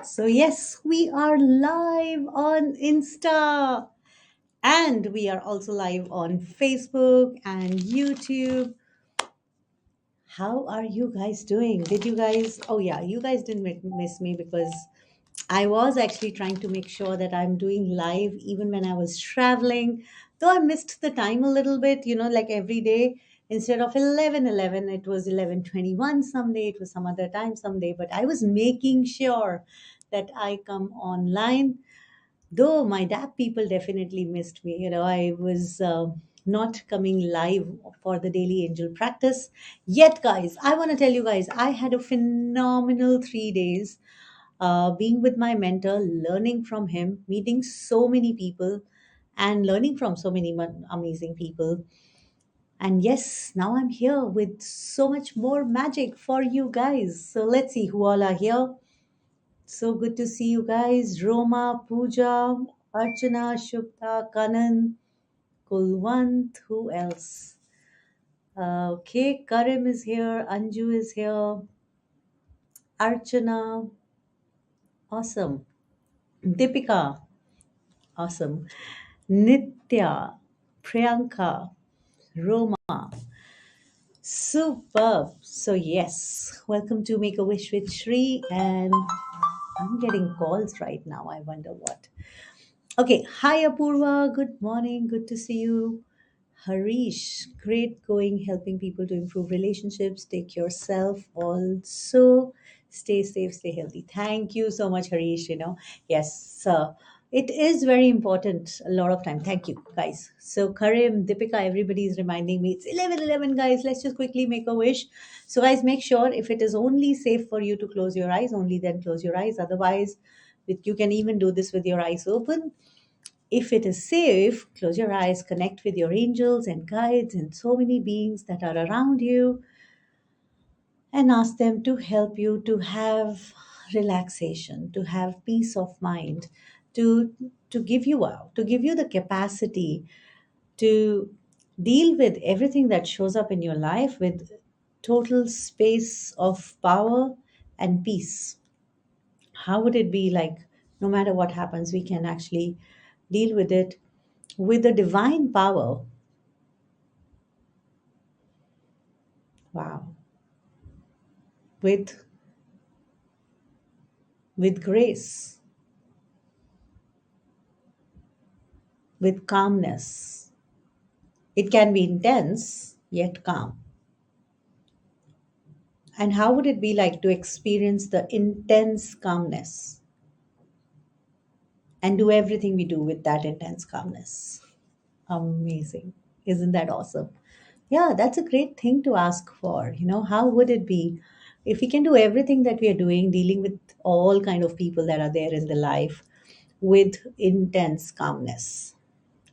So, yes, we are live on Insta and we are also live on Facebook and YouTube. How are you guys doing? Did you guys? Oh, yeah, you guys didn't miss me because I was actually trying to make sure that I'm doing live even when I was traveling. Though I missed the time a little bit, like every day. Instead of 11:11, it was 11:21 someday, it was some other time someday. But I was making sure that I come online. Though my DAP people definitely missed me. I was not coming live for the daily angel practice. Yet, guys, I want to tell you guys, I had a phenomenal 3 days being with my mentor, learning from him, meeting so many people, and learning from so many amazing people. And yes, now I'm here with so much more magic for you guys. So let's see who all are here. So good to see you guys. Roma, Pooja, Archana, Shubha, Kanan, Kulwant, who else? Okay, Karim is here, Anju is here, Archana, awesome. Deepika, awesome. Nitya, Priyanka, Roma, superb. So, yes, welcome to Make a Wish with Shree. And I'm getting calls right now. I wonder what. Okay, hi Apurva, good morning, good to see you. Harish, great going, helping people to improve relationships, take yourself also. Stay safe, stay healthy. Thank you so much, Harish. Yes, it is very important a lot of time. Thank you, guys. So, Karim, Deepika, everybody is reminding me it's 11:11, guys. Let's just quickly make a wish. So, guys, make sure if it is only safe for you to close your eyes, only then close your eyes. Otherwise, you can even do this with your eyes open. If it is safe, close your eyes, connect with your angels and guides and so many beings that are around you, and ask them to help you to have relaxation, to have peace of mind, to to give you the capacity to deal with everything that shows up in your life with total space of power and peace. How would it be like no matter what happens, we can actually deal with it with the divine power. Wow. with with grace, with calmness. It can be intense yet calm. And how would it be like to experience the intense calmness and do everything we do with that intense calmness? Amazing. Isn't that awesome? Yeah, that's a great thing to ask for. How would it be if we can do everything that we are doing, dealing with all kind of people that are there in the life with intense calmness?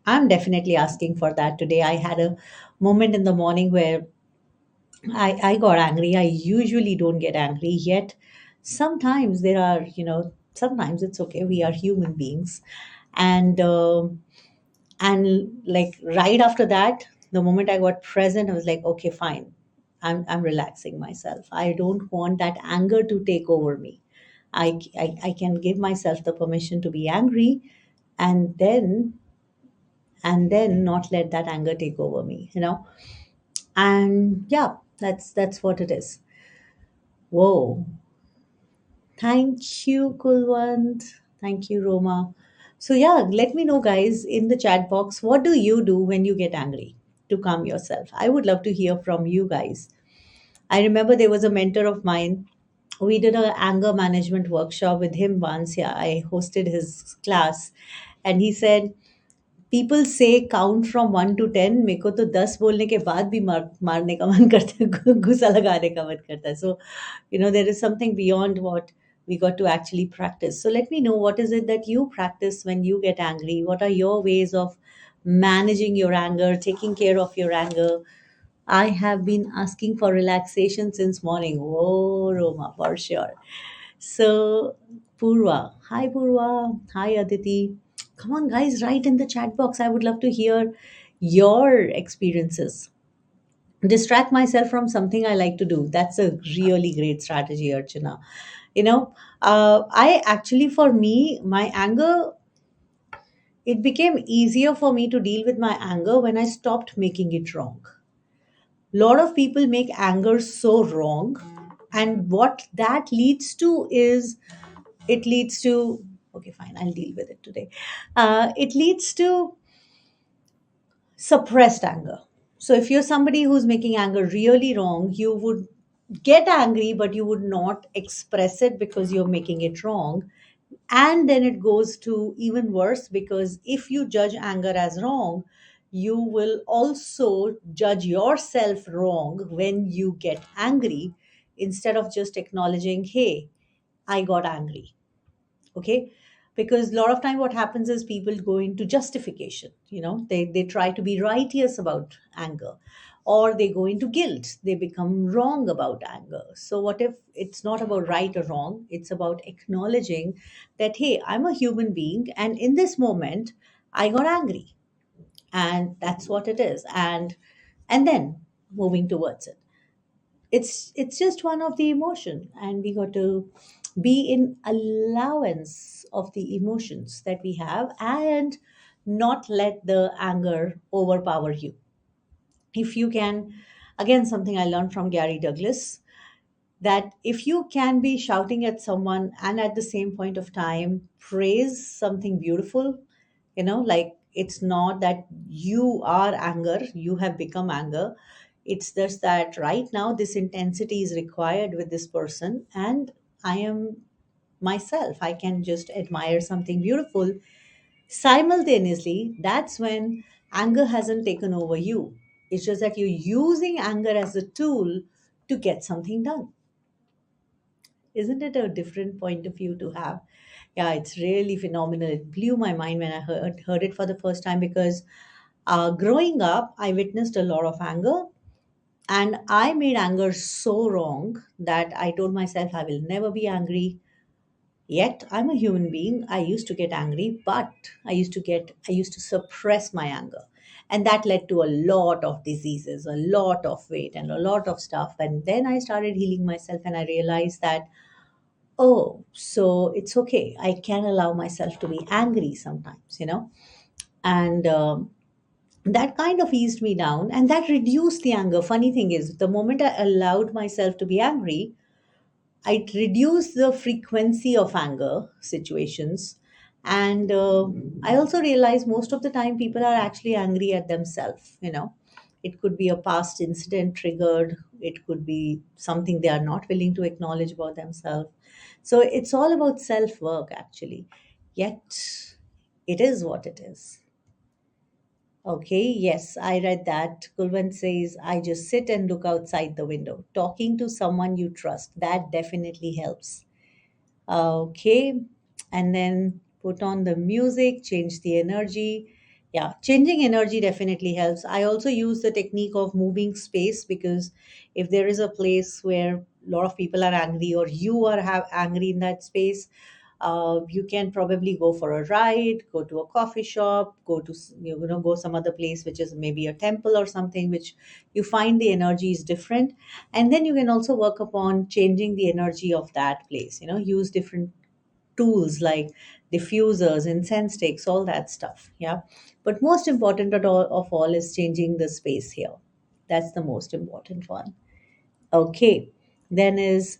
I'm definitely asking for that today. I had a moment in the morning where I got angry. I usually don't get angry, yet sometimes sometimes it's okay. We are human beings. And like right after that, the moment I got present, I was like, okay, fine. I'm relaxing myself. I don't want that anger to take over me. I can give myself the permission to be angry, and then not let that anger take over me. And yeah, that's what it is. Whoa. Thank you, Kulwant. Thank you, Roma. So yeah, let me know, guys, in the chat box, what do you do when you get angry to calm yourself? I would love to hear from you guys. I remember there was a mentor of mine. We did a anger management workshop with him once. Yeah, I hosted his class, and he said people से count from 1 to 10. मेरे को तो 10 बोलने के बाद भी मारने का मन करता है गुस्सा लगाने का मन करता है so there is something beyond what we got to actually practice. So let me know, what is it that you practice when you get angry? What are your ways of managing your anger, taking care of your anger? I have been asking for relaxation since morning. Oh, Roma, for sure. So, Purva. Hi, Purva. Hi, Aditi. Come on, guys, write in the chat box. I would love to hear your experiences. Distract myself from something I like to do. That's a really great strategy, Archana. You know, I actually, for me, my anger, it became easier for me to deal with my anger when I stopped making it wrong. A lot of people make anger so wrong, and what that leads to is, it leads to, okay, fine, I'll deal with it today. It leads to suppressed anger. So if you're somebody who's making anger really wrong, you would get angry, but you would not express it because you're making it wrong. And then it goes to even worse, because if you judge anger as wrong, you will also judge yourself wrong when you get angry, instead of just acknowledging, hey, I got angry. Okay, because a lot of time what happens is people go into justification. They try to be righteous about anger, or they go into guilt, they become wrong about anger. So what if it's not about right or wrong, it's about acknowledging that, hey, I'm a human being, and in this moment I got angry, and that's what it is. And then moving towards it, it's just one of the emotion, and we got to be in allowance of the emotions that we have, and not let the anger overpower you. If you can, again, something I learned from Gary Douglas, that if you can be shouting at someone and at the same point of time praise something beautiful, like, it's not that you are anger, you have become anger. It's just that right now this intensity is required with this person, and I am myself. I can just admire something beautiful simultaneously. That's when anger hasn't taken over you. It's just that you're using anger as a tool to get something done. Isn't it a different point of view to have? Yeah, it's really phenomenal. It blew my mind when I heard it for the first time, because growing up, I witnessed a lot of anger, and I made anger so wrong that I told myself I will never be angry. Yet I'm a human being. I used to get angry, but I used to suppress my anger. And that led to a lot of diseases, a lot of weight, and a lot of stuff. And then I started healing myself, and I realized that, oh, so it's okay. I can allow myself to be angry sometimes. And that kind of eased me down, and that reduced the anger. Funny thing is, the moment I allowed myself to be angry, I reduce the frequency of anger situations. And I also realize most of the time people are actually angry at themselves. It could be a past incident triggered, it could be something they are not willing to acknowledge about themselves. So it's all about self work, actually. Yet, it is what it is. Okay, yes, I read that. Kulwant says, I just sit and look outside the window. Talking to someone you trust, that definitely helps. Okay, and then put on the music, change the energy. Yeah, changing energy definitely helps. I also use the technique of moving space, because if there is a place where a lot of people are angry, or you are angry in that space, you can probably go for a ride, go to a coffee shop, go to go some other place which is maybe a temple or something, which you find the energy is different. And then you can also work upon changing the energy of that place. Use different tools like diffusers, incense sticks, all that stuff. Yeah, but most important of all is changing the space here. That's the most important one. Okay, then is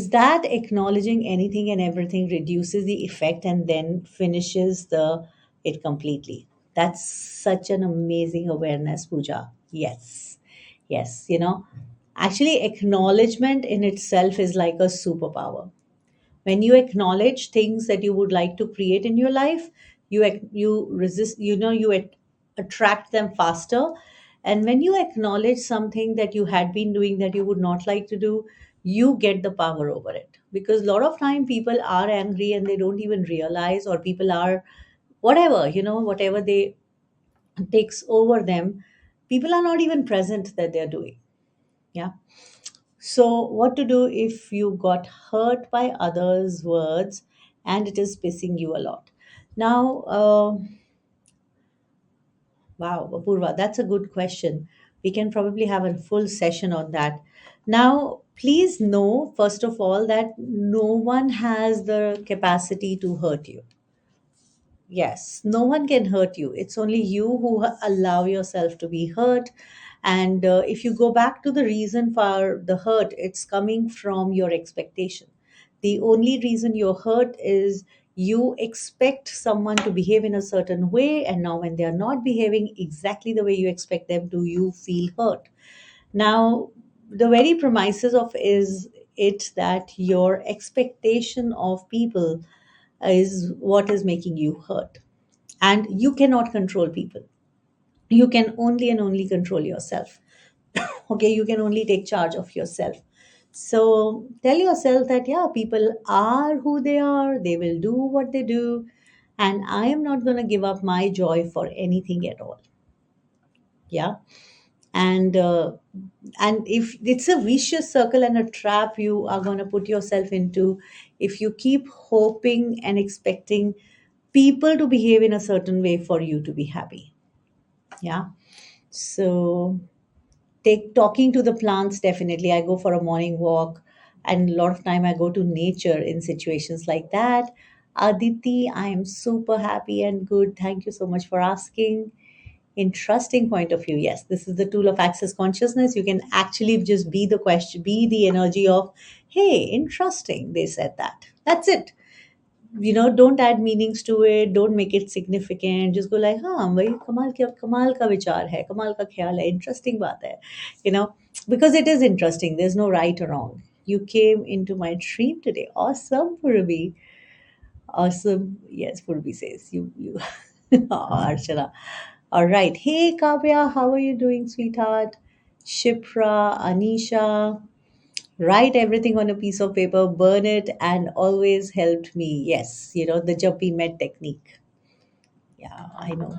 that acknowledging anything and everything reduces the effect and then finishes the it completely. That's such an amazing awareness, Pooja. Yes. Yes, actually acknowledgement in itself is like a superpower. When you acknowledge things that you would like to create in your life, you resist, attract them faster. And when you acknowledge something that you had been doing that you would not like to do, you get the power over it. Because a lot of time people are angry and they don't even realize, or people are whatever, whatever they takes over them, people are not even present that they're doing. Yeah. So, what to do if you got hurt by others' words and it is pissing you a lot? Now, wow, Apurva, that's a good question. We can probably have a full session on that. Now, Please know, first of all, that no one has the capacity to hurt you. Yes, no one can hurt you. It's only you who allow yourself to be hurt. And if you go back to the reason for the hurt, it's coming from your expectation. The only reason you're hurt is you expect someone to behave in a certain way, and now when they are not behaving exactly the way you expect them to, you feel hurt. Now, the very premises of is it that your expectation of people is what is making you hurt, and you cannot control people. You can only and only control yourself. Okay, you can only take charge of yourself. So tell yourself that, yeah, people are who they are, they will do what they do, and I am not going to give up my joy for anything at all. Yeah. And if it's a vicious circle and a trap you are going to put yourself into, if you keep hoping and expecting people to behave in a certain way for you to be happy. Yeah. So take talking to the plants, definitely. I go for a morning walk, and a lot of time I go to nature in situations like that. Aditi, I am super happy and good. Thank you so much for asking. Interesting point of view. Yes, this is the tool of access consciousness. You can actually just be the question, be the energy of, hey, interesting, they said that. That's it. Don't add meanings to it, don't make it significant, just go like, हाँ भाई, कमाल का विचार है, कमाल का ख्याल है, interesting बात है, you know because it is interesting. There's no right or wrong. You came into my dream today. Awesome, Purvi. Awesome. Yes, Purvi says you Archana. All right. Hey, Kavya, how are you doing, sweetheart? Shipra, Anisha, write everything on a piece of paper, burn it, and always helped me. Yes, the jumpy med technique. Yeah, I know.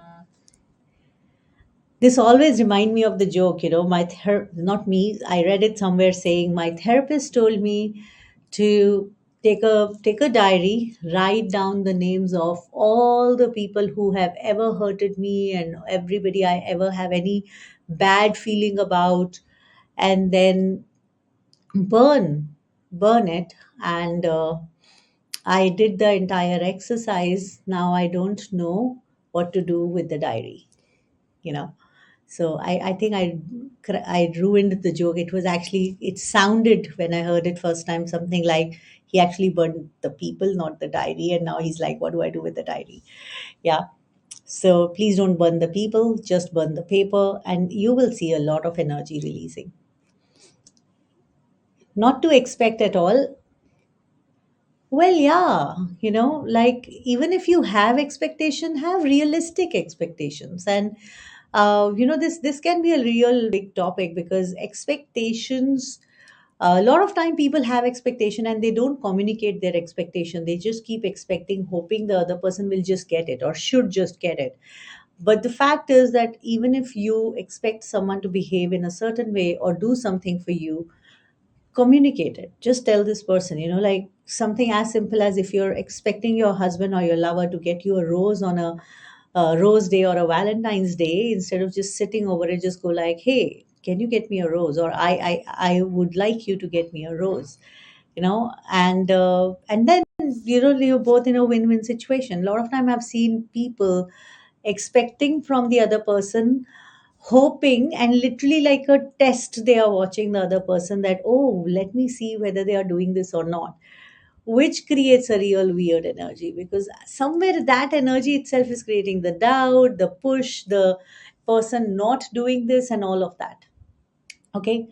This always remind me of the joke, not me. I read it somewhere saying my therapist told me to take a diary, write down the names of all the people who have ever hurted me and everybody I ever have any bad feeling about, and then burn it. And I did the entire exercise. Now I don't know what to do with the diary, you know. So I think I ruined the joke. It was actually, it sounded when I heard it first time something like he actually burned the people, not the diary. And now he's like, what do I do with the diary? Yeah. So please don't burn the people, just burn the paper, and you will see a lot of energy releasing. Not to expect at all. Well, yeah, like even if you have expectation, have realistic expectations. And this can be a real big topic because expectations, a lot of time people have expectation and they don't communicate their expectation. They just keep expecting, hoping the other person will just get it or should just get it. But the fact is that even if you expect someone to behave in a certain way or do something for you, communicate it. Just tell this person, like something as simple as if you're expecting your husband or your lover to get you a rose on a rose day or a Valentine's Day, instead of just sitting over it, just go like, hey, can you get me a rose? Or I would like you to get me a rose, and then you're both in a win-win situation. A lot of time I've seen people expecting from the other person, hoping, and literally like a test, they are watching the other person that, oh, let me see whether they are doing this or not, which creates a real weird energy, because somewhere that energy itself is creating the doubt, the push, the person not doing this, and all of that. Okay.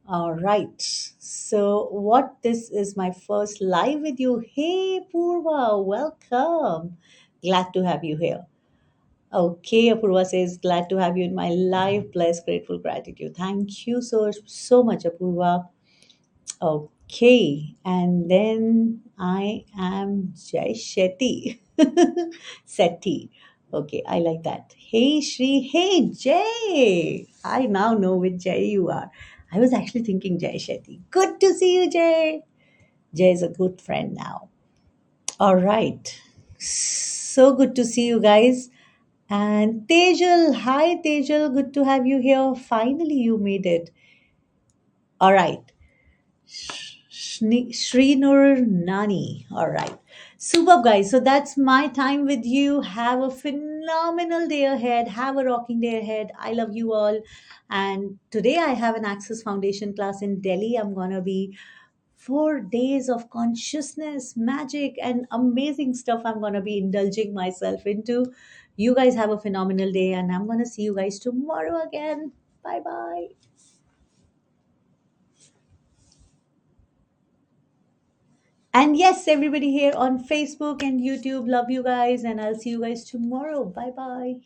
All right. So what, this is my first live with you. Hey, Purva, welcome. Glad to have you here. Okay, Apurva says, glad to have you in my life. Bless, grateful, gratitude. Thank you so much, Apurva. Okay, and then I am Jai Shetty. Seti. Okay, I like that. Hey, Shri. Hey, Jay. I now know which Jay you are. I was actually thinking Jai Shetty. Good to see you, Jay. Jay is a good friend now. All right. So good to see you guys. And Tejal, hi Tejal, good to have you here. Finally, you made it. All right. Srinur Nani. All right. Superb, guys. So that's my time with you. Have a phenomenal day ahead. Have a rocking day ahead. I love you all. And today I have an Access Foundation class in Delhi. I'm going to be 4 days of consciousness, magic, and amazing stuff I'm going to be indulging myself into. You guys have a phenomenal day, and I'm going to see you guys tomorrow again. Bye bye. And yes, everybody here on Facebook and YouTube, love you guys, and I'll see you guys tomorrow. Bye bye.